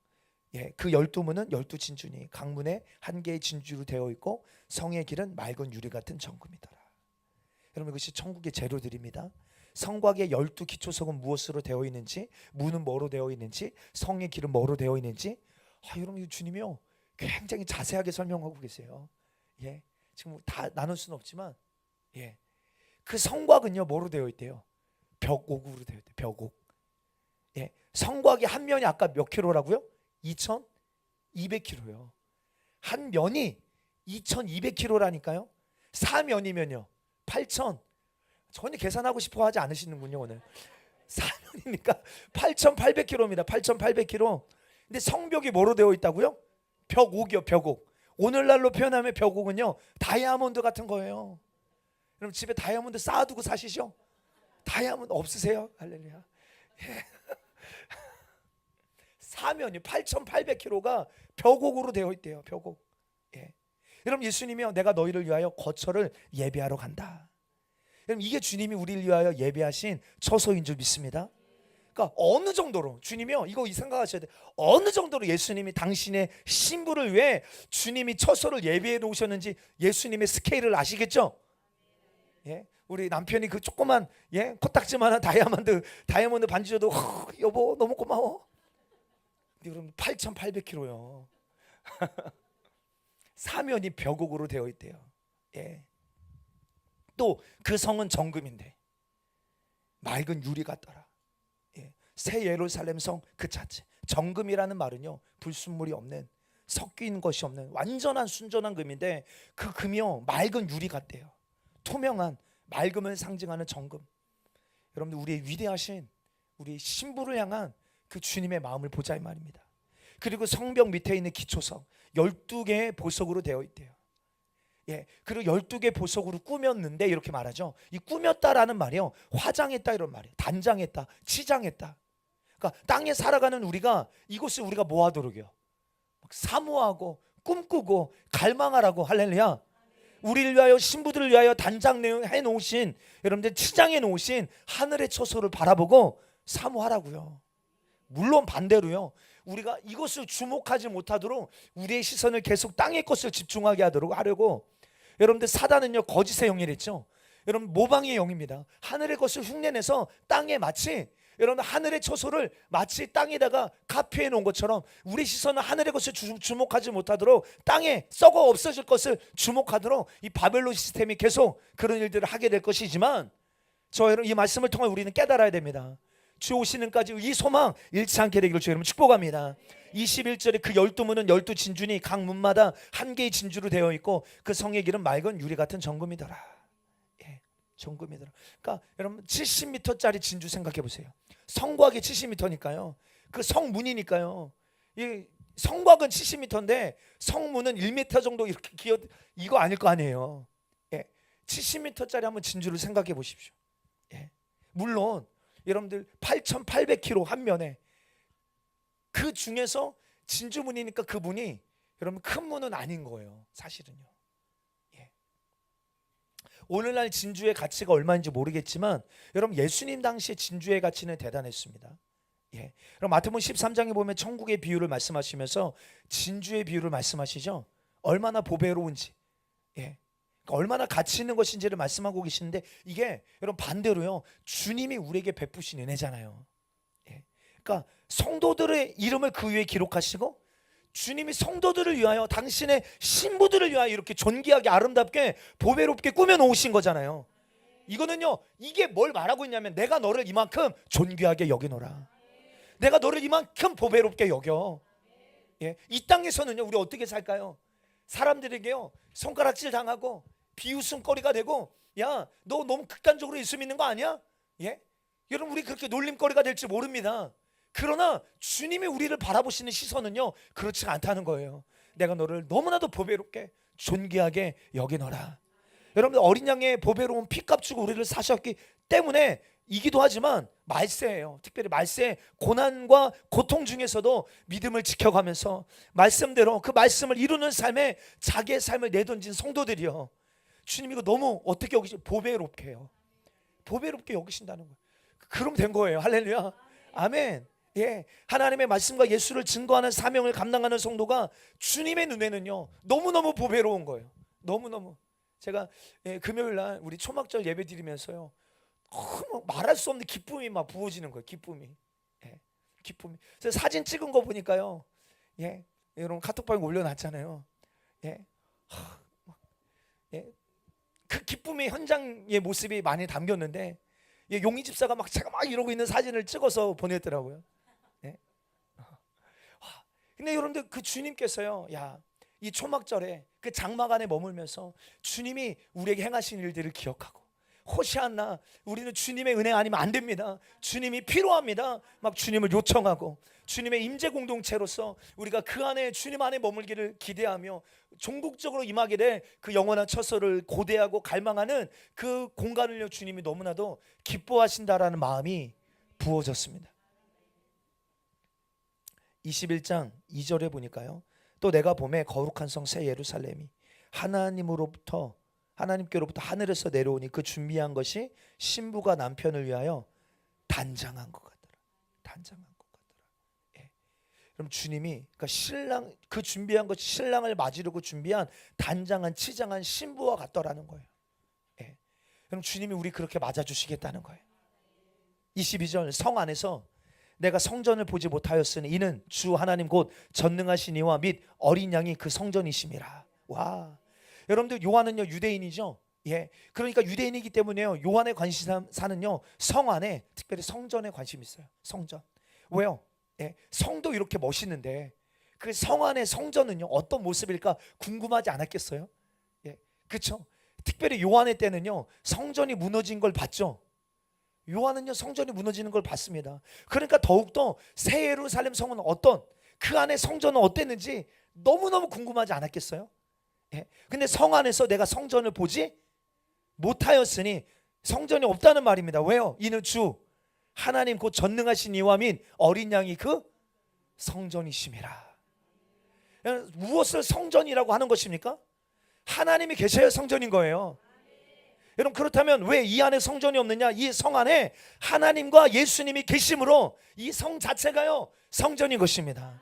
그 12문은 12진주니 강문에 한 개의 진주로 되어 있고 성의 길은 맑은 유리 같은 정금이더라. 여러분 이것이 천국의 재료들입니다. 성곽의 12 기초석은 무엇으로 되어 있는지, 문은 뭐로 되어 있는지, 성의 길은 뭐로 되어 있는지 여러분 주님이요 굉장히 자세하게 설명하고 계세요. 지금 다 나눌 수는 없지만 그 성곽은요 뭐로 되어 있대요? 벽옥으로 되어 있대요. 벽옥. 성곽이 한 면이 아까 몇 킬로라고요? 2200킬로요. 한 면이 2200킬로라니까요. 4면이면요 8000. 전혀 계산하고 싶어 하지 않으시는군요 오늘. 4면이니까 8800킬로입니다. 8800킬로. 근데 성벽이 뭐로 되어 있다고요? 벽옥이요. 벽옥. 오늘날로 표현하면 벽옥은요 다이아몬드 같은 거예요. 그럼 집에 다이아몬드 쌓아두고 사시죠? 다이아몬드 없으세요? 할렐루야. 사면이 8800kg가 벽옥으로 되어 있대요. 벽옥. 여러분 예수님이요 내가 너희를 위하여 거처를 예배하러 간다. 여러분 이게 주님이 우리를 위하여 예배하신 처소인 줄 믿습니다. 그러니까 어느 정도로 주님이요 이거 생각하셔야 돼요. 어느 정도로 예수님이 당신의 신부를 위해 주님이 처소를 예배해 놓으셨는지 예수님의 스케일을 아시겠죠? 우리 남편이 그 조그만 코딱지만한 다이아몬드 반지 줘도 여보 너무 고마워. 근데 그럼 8800kg요. 사면이 벽옥으로 되어 있대요. 또 그 성은 정금인데 맑은 유리 같더라. 새 예루살렘 성 그 자체. 정금이라는 말은요 불순물이 없는, 섞인 것이 없는 완전한 순전한 금인데 그 금이요 맑은 유리 같대요. 투명한 맑음을 상징하는 정금. 여러분들 우리의 위대하신 우리 신부를 향한 그 주님의 마음을 보자 이 말입니다. 그리고 성벽 밑에 있는 기초석 12개의 보석으로 되어 있대요. 그리고 12개 보석으로 꾸몄는데 이렇게 말하죠. 이 꾸몄다라는 말이요 화장했다 이런 말이에요. 단장했다, 치장했다. 그러니까 땅에 살아가는 우리가 이곳을 우리가 뭐 하도록요? 사모하고 꿈꾸고 갈망하라고. 할렐루야. 우리를 위하여 신부들을 위하여 단장해 놓으신, 여러분들 치장해 놓으신 하늘의 처소를 바라보고 사모하라고요. 물론 반대로요, 우리가 이것을 주목하지 못하도록 우리의 시선을 계속 땅의 것을 집중하게 하려고 여러분들 사단은요 거짓의 영이랬죠. 여러분 모방의 영입니다. 하늘의 것을 흉내내서 땅에 마치, 여러분 하늘의 처소를 마치 땅에다가 카피해 놓은 것처럼 우리 시선은 하늘의 것을 주목하지 못하도록 땅에 썩어 없어질 것을 주목하도록 이 바벨론 시스템이 계속 그런 일들을 하게 될 것이지만, 저 여러분 이 말씀을 통해 우리는 깨달아야 됩니다. 주 오시는까지 이 소망 잃지 않게 되기를 주 여러분 축복합니다. 21절에 그 12문은 12진주니 각 문마다 한 개의 진주로 되어 있고 그 성의 길은 맑은 유리 같은 정금이더라. 예, 정금이더라. 그러니까 여러분 70m짜리 진주 생각해 보세요. 성곽이 70m니까요. 그 성문이니까요. 이 성곽은 70m인데 성문은 1m 정도 이렇게 기어, 이거 아닐 거 아니에요. 예, 70m짜리 한번 진주를 생각해 보십시오. 예, 물론 여러분들 8,800km 한 면에, 그 중에서 진주문이니까 그 문이 여러분 큰 문은 아닌 거예요, 사실은요. 예. 오늘날 진주의 가치가 얼마인지 모르겠지만 여러분 예수님 당시의 진주의 가치는 대단했습니다. 예. 그럼 마태복음 13장에 보면 천국의 비유를 말씀하시면서 진주의 비유를 말씀하시죠. 얼마나 보배로운지, 예, 얼마나 가치 있는 것인지를 말씀하고 계시는데, 이게 여러분 반대로요 주님이 우리에게 베푸신 은혜잖아요. 예. 그러니까 성도들의 이름을 그 위에 기록하시고 주님이 성도들을 위하여, 당신의 신부들을 위하여 이렇게 존귀하게 아름답게 보배롭게 꾸며 놓으신 거잖아요. 이거는요, 이게 뭘 말하고 있냐면 내가 너를 이만큼 존귀하게 여기노라. 내가 너를 이만큼 보배롭게 여겨. 예. 이 땅에서는요 우리 어떻게 살까요? 사람들에게요 손가락질 당하고 비웃음거리가 되고, 야 너 너무 극단적으로 예수 믿는 거 아니야? 예? 여러분 우리 그렇게 놀림거리가 될지 모릅니다. 그러나 주님이 우리를 바라보시는 시선은요 그렇지 않다는 거예요. 내가 너를 너무나도 보배롭게 존귀하게 여기노라. 여러분들 어린 양의 보배로운 피값 주고 우리를 사셨기 때문에 이기도 하지만 말세예요. 특별히 말세의 고난과 고통 중에서도 믿음을 지켜가면서 말씀대로 그 말씀을 이루는 삶에 자기의 삶을 내던진 성도들이요, 주님 이거 너무 어떻게 여기시, 보배롭게 해요. 보배롭게 여기신다는 거예요. 그럼 된 거예요. 할렐루야. 아멘. 예, 하나님의 말씀과 예수를 증거하는 사명을 감당하는 성도가 주님의 눈에는요 너무너무 보배로운 거예요. 너무너무. 제가 금요일 날 우리 초막절 예배 드리면서요 말할 수 없는 기쁨이 막 부어지는 거예요. 기쁨이. 예, 기쁨이. 그래서 사진 찍은 거 보니까요, 예, 여러분 카톡방에 올려놨잖아요. 예, 예, 그 기쁨의 현장의 모습이 많이 담겼는데, 예, 용희 집사가 막 제가 막 이러고 있는 사진을 찍어서 보냈더라고요. 예. 근데 여러분들 그 주님께서요, 야, 이 초막절에 그 장막 안에 머물면서 주님이 우리에게 행하신 일들을 기억하고, 호시아나 우리는 주님의 은혜 아니면 안 됩니다. 주님이 필요합니다. 막 주님을 요청하고 주님의 임재 공동체로서 우리가 그 안에 주님 안에 머물기를 기대하며 종국적으로 임하게 될 그 영원한 처소를 고대하고 갈망하는 그 공간을요 주님이 너무나도 기뻐하신다라는 마음이 부어졌습니다. 21장 2절에 보니까요, 또 내가 보매 거룩한 성 새 예루살렘이 하나님께로부터 하늘에서 내려오니 그 준비한 것이 신부가 남편을 위하여 단장한 것 같더라. 단장한 것 같더라. 예. 그럼 주님이 그러니까 신랑, 그 준비한 것이 신랑을 맞이려고 준비한 단장한 치장한 신부와 같더라는 거예요. 예. 그럼 주님이 우리 그렇게 맞아주시겠다는 거예요. 22절 성 안에서 내가 성전을 보지 못하였으니 이는 주 하나님 곧 전능하신 이와 및 어린 양이 그 성전이심이라. 와, 여러분들 요한은요 유대인이죠. 예, 그러니까 유대인이기 때문에요 요한의 관심사는요 성 안에, 특별히 성전에 관심이 있어요. 성전. 왜요? 예, 성도 이렇게 멋있는데 그 성 안의 성전은요 어떤 모습일까 궁금하지 않았겠어요? 예, 그렇죠. 특별히 요한의 때는요 성전이 무너진 걸 봤죠. 요한은요 성전이 무너지는 걸 봤습니다. 그러니까 더욱더 새 예루살렘 성은 어떤, 그 안에 성전은 어땠는지 너무너무 궁금하지 않았겠어요? 예. 근데 성 안에서 내가 성전을 보지 못하였으니 성전이 없다는 말입니다. 왜요? 이는 주 하나님 곧 전능하신 이와 및 어린 양이 그 성전이심이라. 무엇을 성전이라고 하는 것입니까? 하나님이 계셔야 성전인 거예요. 여러분, 그렇다면 왜 이 안에 성전이 없느냐? 이 성 안에 하나님과 예수님이 계심으로 이 성 자체가요 성전인 것입니다.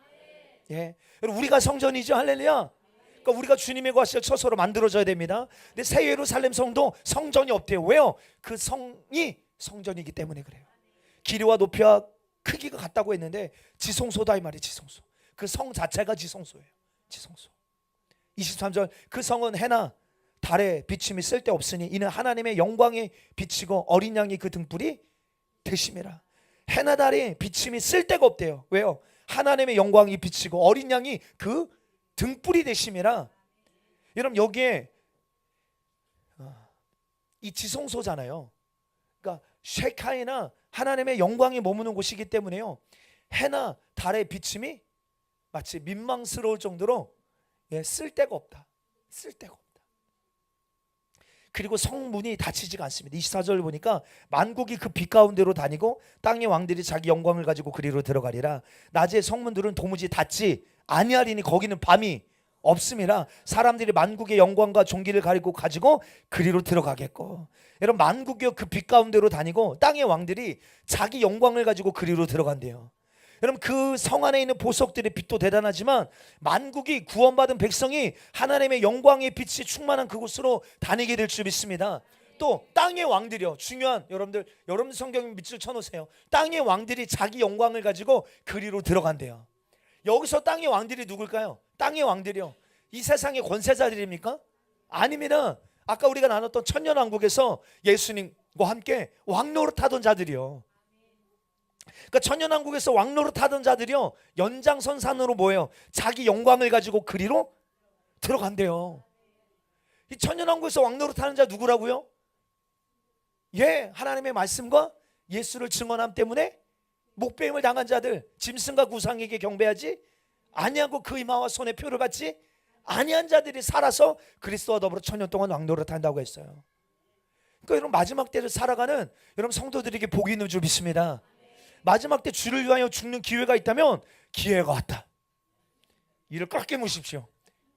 예, 여러분, 우리가 성전이죠. 할렐루야. 그러니까 우리가 주님의 것을 처소로 만들어져야 됩니다. 근데 새 예루살렘 성도 성전이 없대요. 왜요? 그 성이 성전이기 때문에 그래요. 길이와 높이와 크기가 같다고 했는데 지성소다 이 말이에요. 지성소. 그 성 자체가 지성소예요. 지성소. 23절, 그 성은 해나 달의 비침이 쓸데없으니 이는 하나님의 영광이 비치고 어린 양이 그 등불이 되심이라. 해나 달의 비침이 쓸데가 없대요. 왜요? 하나님의 영광이 비치고 어린 양이 그 등불이 되심이라. 여러분, 여기에 이 지성소잖아요. 그러니까 쉐카이나 하나님의 영광이 머무는 곳이기 때문에요, 해나 달의 비침이 마치 민망스러울 정도로 쓸데가 없다. 쓸데가 없다. 그리고 성문이 닫히지가 않습니다. 24절 보니까 만국이 그 빛 가운데로 다니고 땅의 왕들이 자기 영광을 가지고 그리로 들어가리라. 낮에 성문들은 도무지 닫지 아니하리니 거기는 밤이 없음이라. 사람들이 만국의 영광과 존귀를 가지고 그리로 들어가겠고. 여러분, 만국이 그 빛 가운데로 다니고 땅의 왕들이 자기 영광을 가지고 그리로 들어간대요. 여러분, 그 성 안에 있는 보석들의 빛도 대단하지만 만국이 구원받은 백성이 하나님의 영광의 빛이 충만한 그곳으로 다니게 될 줄 믿습니다. 또 땅의 왕들이요, 중요한, 여러분들 성경 밑줄 쳐놓으세요. 땅의 왕들이 자기 영광을 가지고 그리로 들어간대요. 여기서 땅의 왕들이 누굴까요? 땅의 왕들이요, 이 세상의 권세자들입니까? 아닙니다. 아까 우리가 나눴던 천년왕국에서 예수님과 함께 왕노릇하던 자들이요. 그러니까 천년왕국에서 왕노릇하던 자들이요, 연장선상으로 뭐예요? 자기 영광을 가지고 그리로 들어간대요. 이 천년왕국에서 왕노릇하는 자 누구라고요? 예, 하나님의 말씀과 예수를 증언함 때문에 목배임을 당한 자들, 짐승과 구상에게 경배하지 아니하고 그 이마와 손에 표를 받지 아니한 자들이 살아서 그리스도와 더불어 천년 동안 왕노릇한다고 했어요. 그러니까 여러분, 마지막 때를 살아가는 여러분 성도들에게 복이 있는 줄 믿습니다. 마지막 때 주를 위하여 죽는 기회가 있다면 기회가 왔다. 이를 꽉 깨무십시오.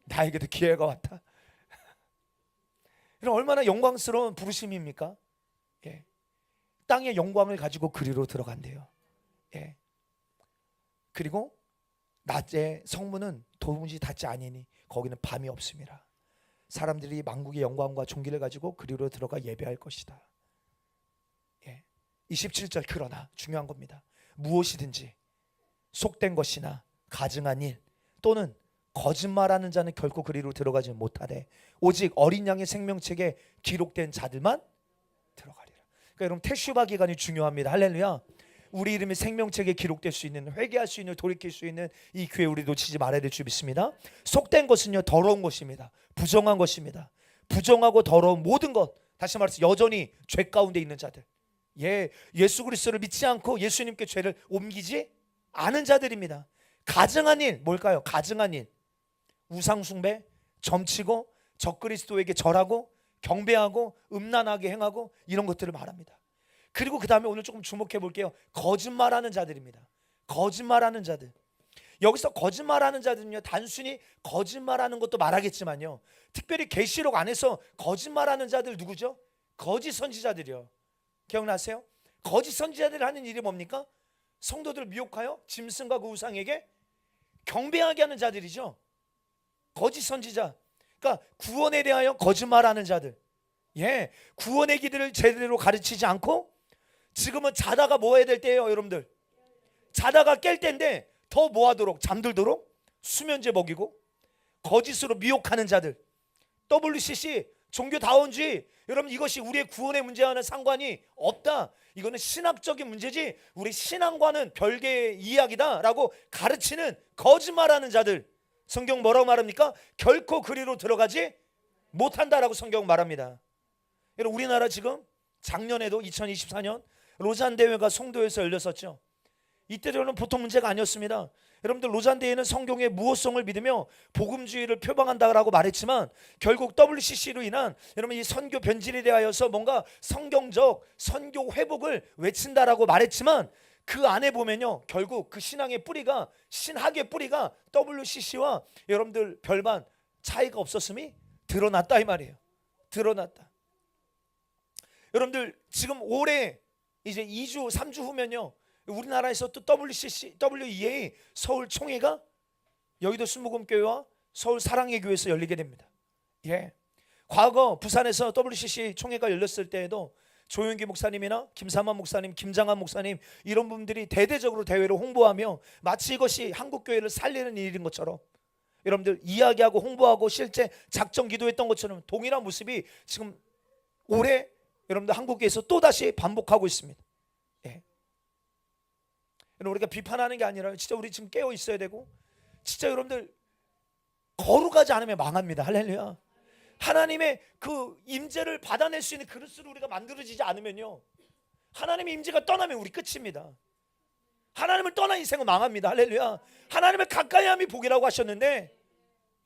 나에게도 기회가 왔다. 여러분, 얼마나 영광스러운 부르심입니까? 예. 땅의 영광을 가지고 그리로 들어간대요. 예. 그리고 낮에 성문은 도무지 닫지 아니니 거기는 밤이 없음이라. 사람들이 만국의 영광과 존귀를 가지고 그리로 들어가 예배할 것이다. 예. 27절, 그러나 중요한 겁니다. 무엇이든지 속된 것이나 가증한 일 또는 거짓말하는 자는 결코 그리로 들어가지 못하되 오직 어린 양의 생명책에 기록된 자들만 들어가리라. 그러니까 여러분, 테슈바 기간이 중요합니다. 할렐루야. 우리 이름이 생명책에 기록될 수 있는, 회개할 수 있는, 돌이킬 수 있는 이 기회 우리 놓치지 말아야 될 줄 믿습니다. 속된 것은요, 더러운 것입니다. 부정한 것입니다. 부정하고 더러운 모든 것, 다시 말해서 여전히 죄 가운데 있는 자들, 예수 그리스도를 믿지 않고 예수님께 죄를 옮기지 않은 자들입니다. 가증한 일, 뭘까요? 가증한 일, 우상 숭배, 점치고 적그리스도에게 절하고 경배하고 음란하게 행하고 이런 것들을 말합니다. 그리고 그 다음에 오늘 조금 주목해 볼게요. 거짓말하는 자들입니다. 거짓말하는 자들. 여기서 거짓말하는 자들은요, 단순히 거짓말하는 것도 말하겠지만요, 특별히 계시록 안에서 거짓말하는 자들 누구죠? 거짓 선지자들이요. 기억나세요? 거짓 선지자들이 하는 일이 뭡니까? 성도들을 미혹하여 짐승과 그 우상에게 경배하게 하는 자들이죠. 거짓 선지자. 그러니까 구원에 대하여 거짓말하는 자들. 구원의 길을 제대로 가르치지 않고 지금은 자다가 뭐 해야 될 때예요, 여러분들? 자다가 깰 때인데 더 뭐 하도록? 잠들도록 수면제 먹이고 거짓으로 미혹하는 자들. WCC 종교다원주의, 여러분, 이것이 우리의 구원의 문제와는 상관이 없다. 이거는 신학적인 문제지 우리 신앙과는 별개의 이야기다라고 가르치는 거짓말하는 자들. 성경 뭐라고 말합니까? 결코 그리로 들어가지 못한다라고 성경 말합니다. 여러분, 우리나라 지금 작년에도 2024년 로잔 대회가 송도에서 열렸었죠. 이때로는 보통 문제가 아니었습니다. 여러분들 로잔대에는 성경의 무호성을 믿으며 복음주의를 표방한다라고 말했지만 결국 WCC로 인한 여러분 이 선교 변질에 대하여서 뭔가 성경적 선교 회복을 외친다라고 말했지만 그 안에 보면요 결국 그 신앙의 뿌리가 신학의 뿌리가 WCC와 여러분들 별반 차이가 없었음이 드러났다 이 말이에요. 드러났다. 여러분들 지금 올해 이제 2주 3주 후면요 우리나라에서 또 WCC, WEA 서울 총회가 여의도 순복음교회와 서울 사랑의 교회에서 열리게 됩니다. 예. 과거 부산에서 WCC 총회가 열렸을 때에도 조용기 목사님이나 김삼환 목사님, 김장한 목사님 이런 분들이 대대적으로 대회를 홍보하며 마치 이것이 한국교회를 살리는 일인 것처럼 여러분들 이야기하고 홍보하고 실제 작정 기도했던 것처럼 동일한 모습이 지금 올해 여러분들 한국교회에서 또다시 반복하고 있습니다. 예. 우리가 비판하는 게 아니라 진짜 우리 지금 깨어 있어야 되고 진짜 여러분들 거룩하지 않으면 망합니다. 할렐루야. 하나님의 그 임재를 받아낼 수 있는 그릇으로 우리가 만들어지지 않으면요 하나님의 임재가 떠나면 우리 끝입니다. 하나님을 떠난 인생은 망합니다. 할렐루야. 하나님을 가까이 함이 복이라고 하셨는데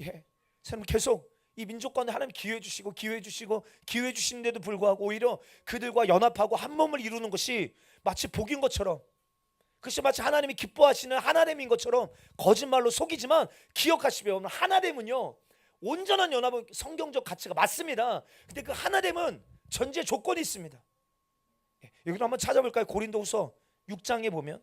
예, 저는 계속 이 민족과는 하나님 기회 주시고 기회 주시고 기회 주시는데도 불구하고 오히려 그들과 연합하고 한 몸을 이루는 것이 마치 복인 것처럼 그것이 마치 하나님이 기뻐하시는 하나됨인 것처럼 거짓말로 속이지만 기억하시면 하나됨은요 온전한 연합은 성경적 가치가 맞습니다. 근데 그 하나됨은 전제 조건이 있습니다. 여기도 한번 찾아볼까요? 고린도후서 6장에 보면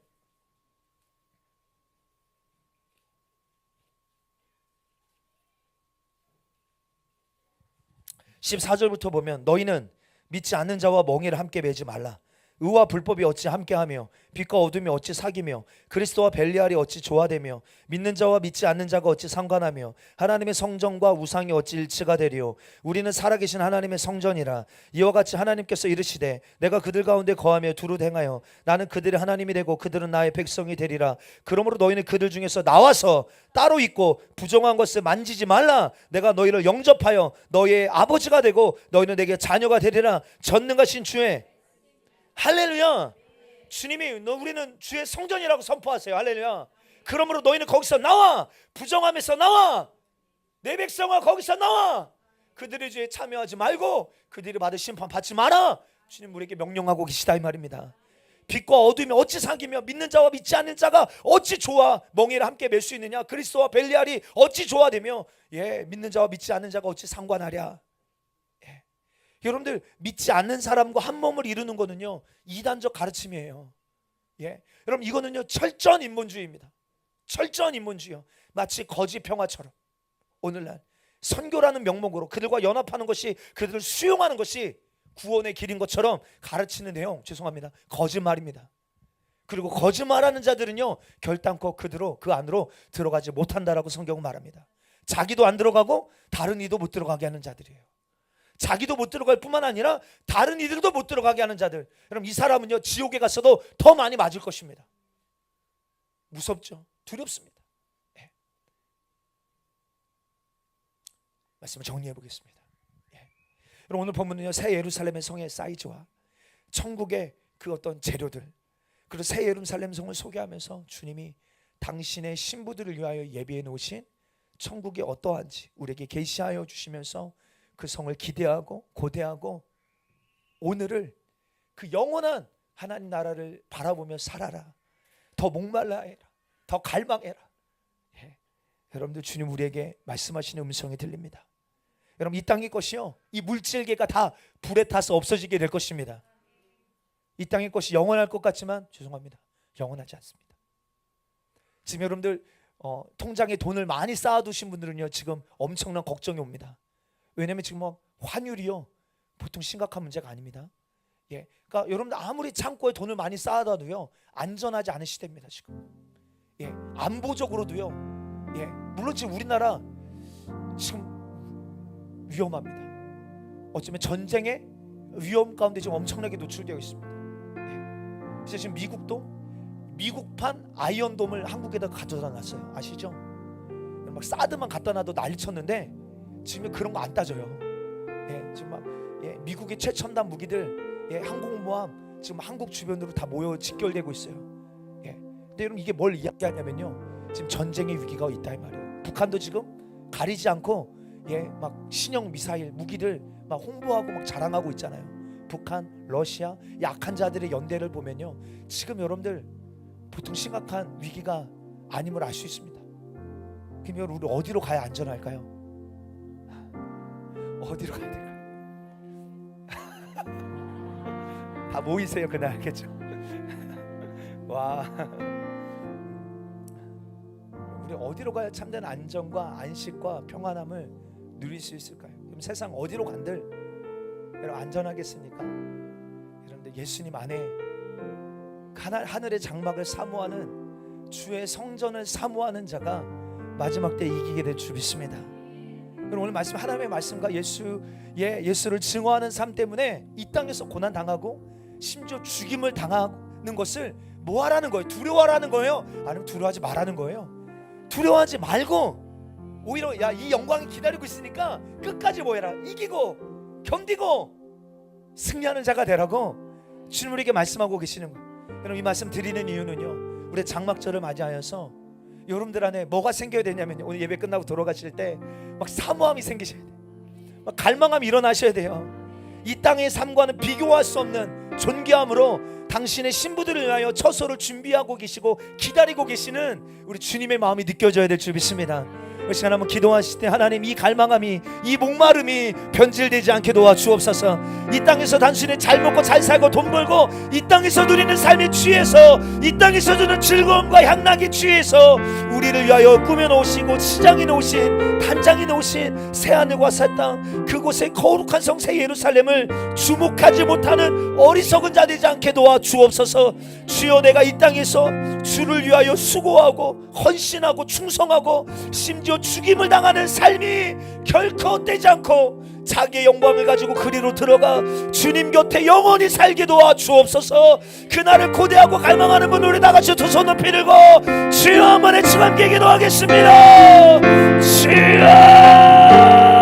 14절부터 보면 너희는 믿지 않는 자와 멍에를 함께 매지 말라. 의와 불법이 어찌 함께하며 빛과 어둠이 어찌 사귀며 그리스도와 벨리알이 어찌 조화되며 믿는 자와 믿지 않는 자가 어찌 상관하며 하나님의 성전과 우상이 어찌 일치가 되리요. 우리는 살아계신 하나님의 성전이라. 이와 같이 하나님께서 이르시되 내가 그들 가운데 거하며 두루 행하여 나는 그들의 하나님이 되고 그들은 나의 백성이 되리라. 그러므로 너희는 그들 중에서 나와서 따로 있고 부정한 것을 만지지 말라. 내가 너희를 영접하여 너희의 아버지가 되고 너희는 내게 자녀가 되리라. 전능하신 주의 할렐루야. 주님이 우리는 주의 성전이라고 선포하세요. 할렐루야. 그러므로 너희는 거기서 나와. 부정함에서 나와. 내 백성아 거기서 나와. 그들의 죄에 참여하지 말고 그들이 받을 심판 받지 마라. 주님 우리에게 명령하고 계시다 이 말입니다. 빛과 어둠이 어찌 사귀며 믿는 자와 믿지 않는 자가 어찌 조화 멍에를 함께 맬 수 있느냐. 그리스도와 벨리알이 어찌 조화되며 믿는 자와 믿지 않는 자가 어찌 상관하랴. 여러분들 믿지 않는 사람과 한 몸을 이루는 거는요 이단적 가르침이에요. 여러분 이거는요 철저한 인본주의입니다. 철저한 인본주의요. 마치 거짓 평화처럼 오늘날 선교라는 명목으로 그들과 연합하는 것이 그들을 수용하는 것이 구원의 길인 것처럼 가르치는 내용 죄송합니다 거짓말입니다. 그리고 거짓말하는 자들은요 결단코 그 안으로 들어가지 못한다라고 성경은 말합니다. 자기도 안 들어가고 다른 이도 못 들어가게 하는 자들이에요. 자기도 못 들어갈 뿐만 아니라 다른 이들도 못 들어가게 하는 자들. 여러분 이 사람은요 지옥에 갔어도 더 많이 맞을 것입니다. 무섭죠? 두렵습니다. 말씀을 정리해 보겠습니다. 여러분 오늘 본문은요 새 예루살렘의 성의 사이즈와 천국의 그 어떤 재료들 그리고 새 예루살렘 성을 소개하면서 주님이 당신의 신부들을 위하여 예비해 놓으신 천국이 어떠한지 우리에게 계시하여 주시면서 그 성을 기대하고 고대하고 오늘을 그 영원한 하나님 나라를 바라보며 살아라. 더 목말라 해라. 더 갈망해라. 여러분들 주님 우리에게 말씀하시는 음성이 들립니다. 여러분 이 땅의 것이요 이 물질계가 다 불에 타서 없어지게 될 것입니다. 이 땅의 것이 영원할 것 같지만 죄송합니다 영원하지 않습니다. 지금 여러분들 통장에 돈을 많이 쌓아두신 분들은요 지금 엄청난 걱정이 옵니다. 왜냐하면 지금 환율이요 보통 심각한 문제가 아닙니다. 그러니까 여러분들 아무리 창고에 돈을 많이 쌓아둬도요 안전하지 않은 시대입니다 지금. 안보적으로도요. 물론 지금 우리나라 지금 위험합니다. 어쩌면 전쟁의 위험 가운데 지금 엄청나게 노출되어 있습니다. 그래서 지금 미국도 미국판 아이언돔을 한국에다 가져다 놨어요. 아시죠? 막 사드만 갖다 놔도 난리 쳤는데 지금 그런 거 안 따져요. 지금 막 미국의 최첨단 무기들 항공모함 지금 한국 주변으로 다 모여 직결되고 있어요. 근데 여러분 이게 뭘 이야기하냐면요, 지금 전쟁의 위기가 있다 이 말이에요. 북한도 지금 가리지 않고 막 신형 미사일 무기들 막 홍보하고 막 자랑하고 있잖아요. 북한, 러시아 약한 자들의 연대를 보면요, 지금 여러분들 보통 심각한 위기가 아님을 알 수 있습니다. 그럼 여러분 우리 어디로 가야 안전할까요? 어디로 가야 될까요? 다 모이세요 그날, 알겠죠? 와, 우리 어디로 가야 참된 안정과 안식과 평안함을 누릴 수 있을까요? 그럼 세상 어디로 간들 여러분 안전하겠습니까? 여러분들 예수님 안에 하늘의 장막을 사모하는, 주의 성전을 사모하는 자가 마지막 때 이기게 될 줄 믿습니다. 그럼 오늘 말씀, 하나님의 말씀과 예수를 증거하는 삶 때문에 이 땅에서 고난 당하고 심지어 죽임을 당하는 것을 뭐 하라는 거예요? 두려워하라는 거예요? 아니면 두려워하지 말라는 거예요? 두려워하지 말고 오히려 이 영광이 기다리고 있으니까 끝까지 뭐 해라? 이기고 견디고 승리하는 자가 되라고 주님 우리에게 말씀하고 계시는 거예요. 여러분 이 말씀 드리는 이유는요, 우리 장막절을 맞이하여서 여러분들 안에 뭐가 생겨야 되냐면요, 오늘 예배 끝나고 돌아가실 때 막 사모함이 생기셔야 돼요. 막 갈망함이 일어나셔야 돼요. 이 땅의 삶과는 비교할 수 없는 존귀함으로 당신의 신부들을 위하여 처소를 준비하고 계시고 기다리고 계시는 우리 주님의 마음이 느껴져야 될 줄 믿습니다. 이 시간 한번 기도하실 때, 하나님 이 갈망함이, 이 목마름이 변질되지 않게 도와주옵소서. 이 땅에서 단순히 잘 먹고 잘 살고 돈 벌고 이 땅에서 누리는 삶에 취해서, 이 땅에서 주는 즐거움과 향락에 취해서 우리를 위하여 꾸며놓으시고 시장에 놓으신, 단장에 놓으신 새하늘과 새 땅, 그곳의 거룩한 성새 예루살렘을 주목하지 못하는 어리석은 자 되지 않게 도와주옵소서. 주여, 내가 이 땅에서 주를 위하여 수고하고 헌신하고 충성하고 심지어 죽임을 당하는 삶이 결코 헛되지 않고 자기의 영광을 가지고 그리로 들어가 주님 곁에 영원히 살게 도와주옵소서. 그날을 고대하고 갈망하는 분, 우리 다같이 두 손 높이 들고 주여 한번 외치고 함께 기도하겠습니다. 주여.